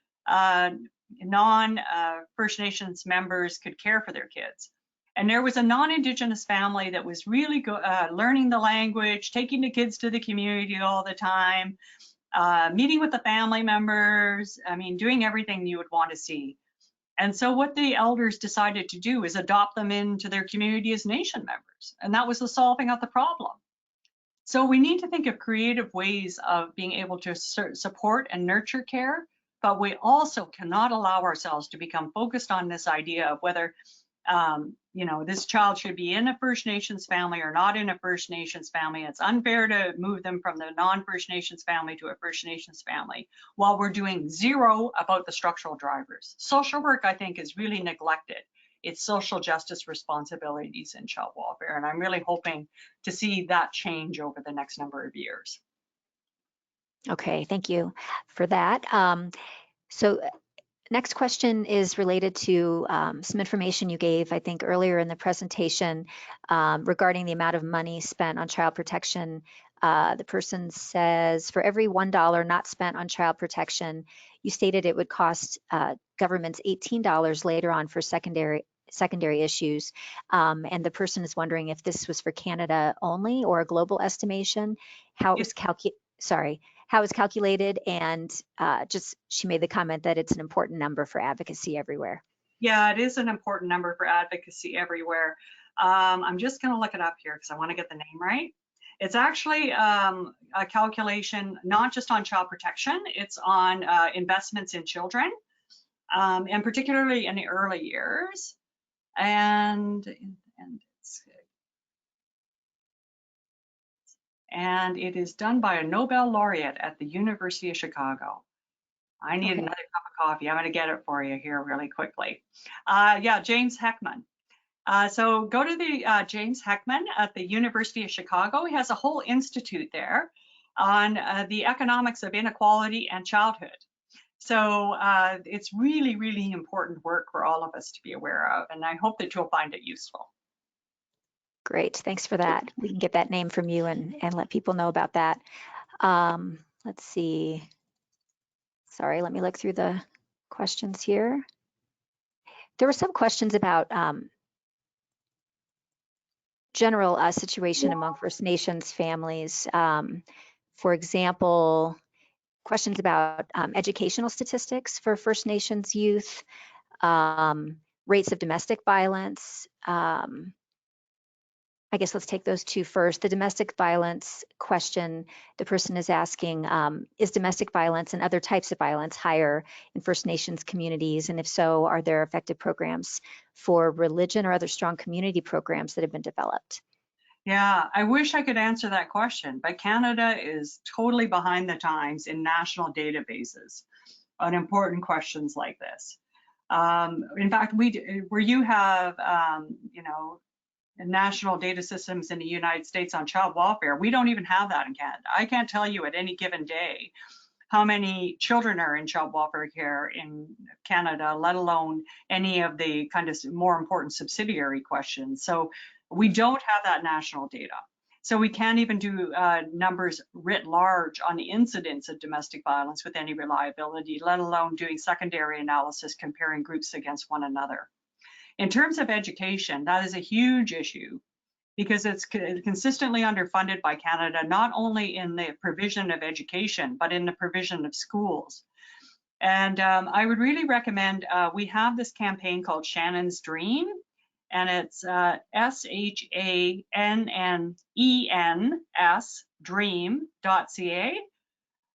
non-First Nations members could care for their kids. And there was a non-Indigenous family that was really learning the language, taking the kids to the community all the time, meeting with the family members, I mean, doing everything you would want to see. And so what the elders decided to do is adopt them into their community as nation members. And that was the solving of the problem. So we need to think of creative ways of being able to support and nurture care, but we also cannot allow ourselves to become focused on this idea of whether this child should be in a First Nations family or not in a First Nations family. It's unfair to move them from the non-First Nations family to a First Nations family while we're doing zero about the structural drivers. Social work, I think, is really neglected. It's social justice responsibilities in child welfare, and I'm really hoping to see that change over the next number of years. Okay, thank you for that. So next question is related to some information you gave, I think, earlier in the presentation regarding the amount of money spent on child protection. The person says, for every $1 not spent on child protection, you stated it would cost governments $18 later on for secondary issues. And the person is wondering if this was for Canada only or a global estimation, how it was calculated, and just she made the comment that it's an important number for advocacy everywhere. Yeah, it is an important number for advocacy everywhere. I'm just going to look it up here because I want to get the name right. It's actually a calculation not just on child protection, it's on investments in children, and particularly in the early years. And it is done by a Nobel laureate at the University of Chicago. I need another cup of coffee. I'm going to get it for you here really quickly. Yeah, James Heckman. So go to the James Heckman at the University of Chicago. He has a whole institute there on the economics of inequality and childhood. So it's really, really important work for all of us to be aware of, and I hope that you'll find it useful. Great, thanks for that. We can get that name from you and let people know about that. Let's see. Sorry, let me look through the questions here. There were some questions about general situation among First Nations families. For example, questions about educational statistics for First Nations youth, rates of domestic violence. I guess let's take those two first. The domestic violence question, the person is asking, is domestic violence and other types of violence higher in First Nations communities? And if so, are there effective programs for religion or other strong community programs that have been developed? Yeah, I wish I could answer that question, but Canada is totally behind the times in national databases on important questions like this. In fact, where you have, national data systems in the United States on child welfare, we don't even have that in Canada. I can't tell you at any given day how many children are in child welfare care in Canada, let alone any of the kind of more important subsidiary questions. So we don't have that national data. So we can't even do numbers writ large on the incidence of domestic violence with any reliability, let alone doing secondary analysis comparing groups against one another. In terms of education, that is a huge issue because it's consistently underfunded by Canada, not only in the provision of education, but in the provision of schools. And I would really recommend, we have this campaign called Shannon's Dream, and it's SHANNENS dream.ca.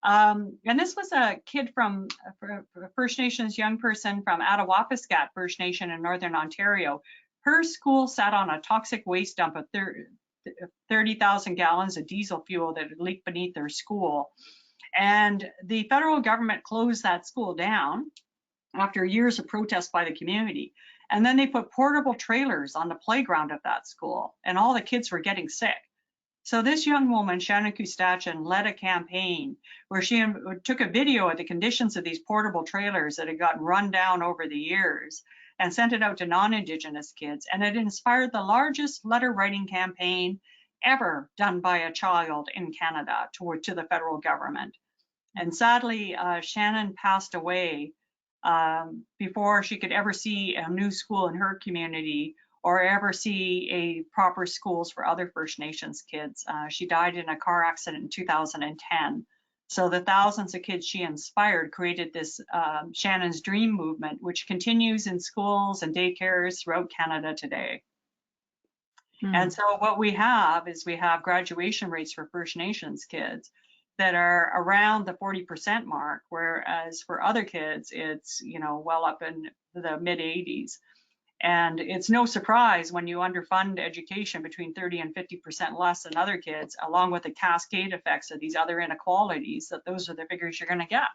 And this was a kid from First Nations young person from Attawapiskat First Nation in Northern Ontario. Her school sat on a toxic waste dump of 30,000 gallons of diesel fuel that had leaked beneath their school. And the federal government closed that school down after years of protest by the community. And then they put portable trailers on the playground of that school, and all the kids were getting sick. So this young woman, Shannon Kustachin, led a campaign where she took a video of the conditions of these portable trailers that had gotten run down over the years and sent it out to non-Indigenous kids. And it inspired the largest letter writing campaign ever done by a child in Canada to the federal government. And sadly, Shannon passed away before she could ever see a new school in her community or ever see a proper schools for other First Nations kids. She died in a car accident in 2010. So the thousands of kids she inspired created this Shannon's Dream movement, which continues in schools and daycares throughout Canada today. And Hmm. so what we have is we have graduation rates for First Nations kids that are around the 40% mark, whereas for other kids, it's, you know, well up in the mid 80s. And it's no surprise when you underfund education between 30 and 50% less than other kids, along with the cascade effects of these other inequalities, that those are the figures you're going to get.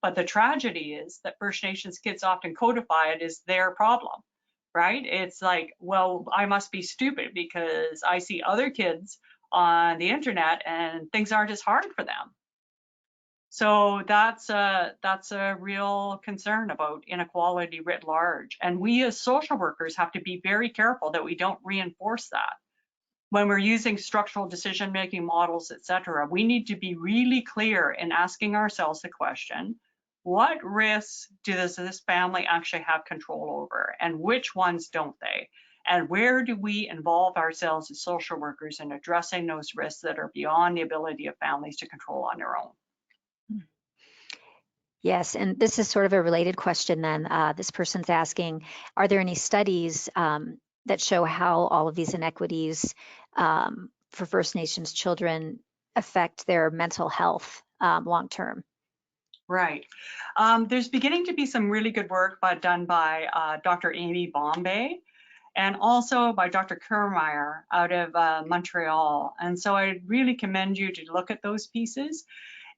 But the tragedy is that First Nations kids often codify it as their problem, right? It's like, well, I must be stupid because I see other kids on the internet and things aren't as hard for them. So that's a real concern about inequality writ large. And we as social workers have to be very careful that we don't reinforce that. When we're using structural decision-making models, et cetera, we need to be really clear in asking ourselves the question, what risks does this family actually have control over and which ones don't they? And where do we involve ourselves as social workers in addressing those risks that are beyond the ability of families to control on their own? Yes, and this is sort of a related question then. This person's asking, are there any studies that show how all of these inequities for First Nations children affect their mental health long term? Right. There's beginning to be some really good work done by Dr. Amy Bombay and also by Dr. Kermeyer out of Montreal. And so I really commend you to look at those pieces.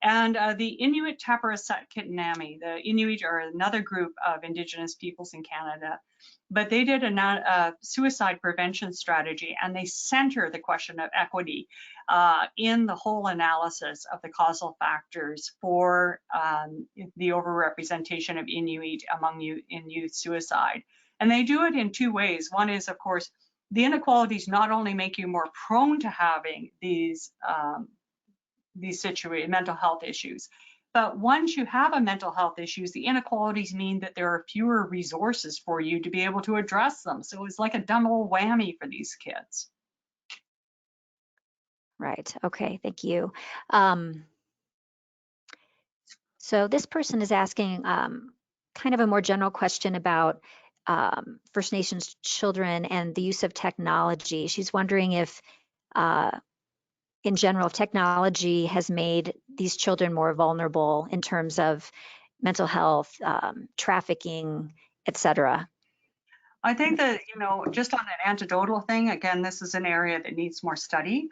And the Inuit Taparaset Kitnami, the Inuit are another group of Indigenous peoples in Canada, but they did a suicide prevention strategy, and they center the question of equity in the whole analysis of the causal factors for the overrepresentation of Inuit among youth suicide. And they do it in two ways. One is, of course, the inequalities not only make you more prone to having these mental health issues. But once you have a mental health issues, the inequalities mean that there are fewer resources for you to be able to address them. So it's like a double whammy for these kids. Right. Okay. Thank you. Um, so this person is asking kind of a more general question about First Nations children and the use of technology. She's wondering if uh, in general, technology has made these children more vulnerable in terms of mental health, trafficking, etc. I think that, you know, just on an anecdotal thing, again, this is an area that needs more study.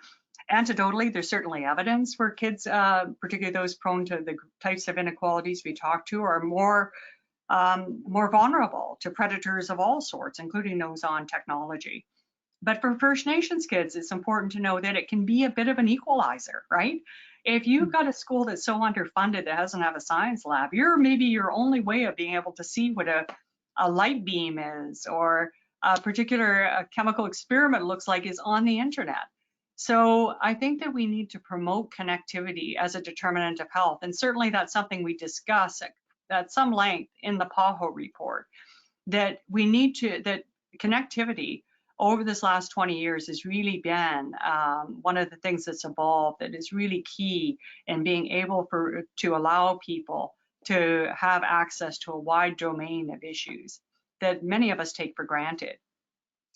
Anecdotally, there's certainly evidence where kids, particularly those prone to the types of inequalities we talk to, are more vulnerable to predators of all sorts, including those on technology. But for First Nations kids, it's important to know that it can be a bit of an equalizer, right? If you've got a school that's so underfunded that doesn't have a science lab, maybe your only way of being able to see what a light beam is or a particular chemical experiment looks like is on the internet. So I think that we need to promote connectivity as a determinant of health. And certainly that's something we discuss at some length in the PAHO report, that we need to, that connectivity over this last 20 years has really been one of the things that's evolved that is really key in being able to allow people to have access to a wide domain of issues that many of us take for granted.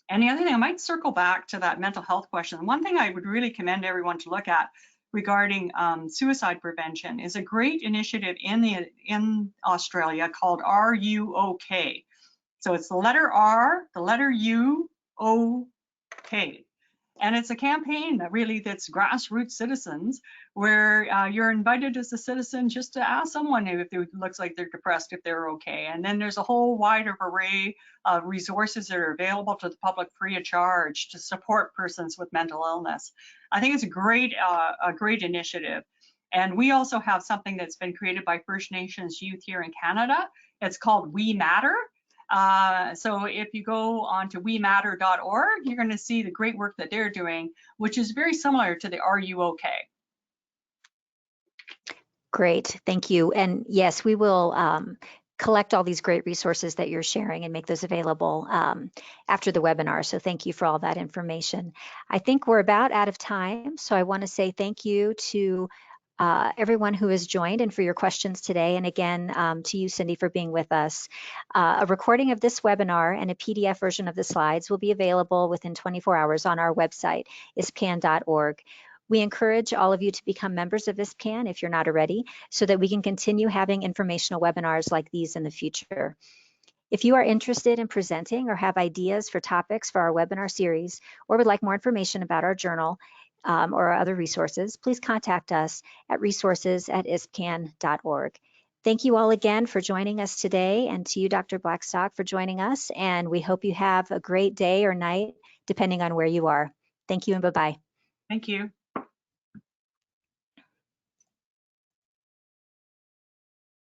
And the other thing, I might circle back to that mental health question. One thing I would really commend everyone to look at regarding suicide prevention is a great initiative in Australia called Are You OK? So it's the letter R, the letter U, O, K. And it's a campaign that's grassroots citizens where you're invited as a citizen just to ask someone if it looks like they're depressed, if they're okay. And then there's a whole wide array of resources that are available to the public free of charge to support persons with mental illness. I think it's a great initiative. And we also have something that's been created by First Nations youth here in Canada. It's called We Matter. So if you go on to wematter.org, you're going to see the great work that they're doing, which is very similar to the Are You OK? Great, thank you. And yes, we will collect all these great resources that you're sharing and make those available after the webinar. So thank you for all that information. I think we're about out of time. So I want to say thank you to everyone who has joined and for your questions today. And again, to you, Cindy, for being with us. A recording of this webinar and a PDF version of the slides will be available within 24 hours on our website, ispan.org. We encourage all of you to become members of ISPAN if you're not already, so that we can continue having informational webinars like these in the future. If you are interested in presenting or have ideas for topics for our webinar series, or would like more information about our journal or other resources, please contact us at resources@ispan.org. Thank you all again for joining us today, and to you, Dr. Blackstock, for joining us. And we hope you have a great day or night, depending on where you are. Thank you and bye-bye. Thank you.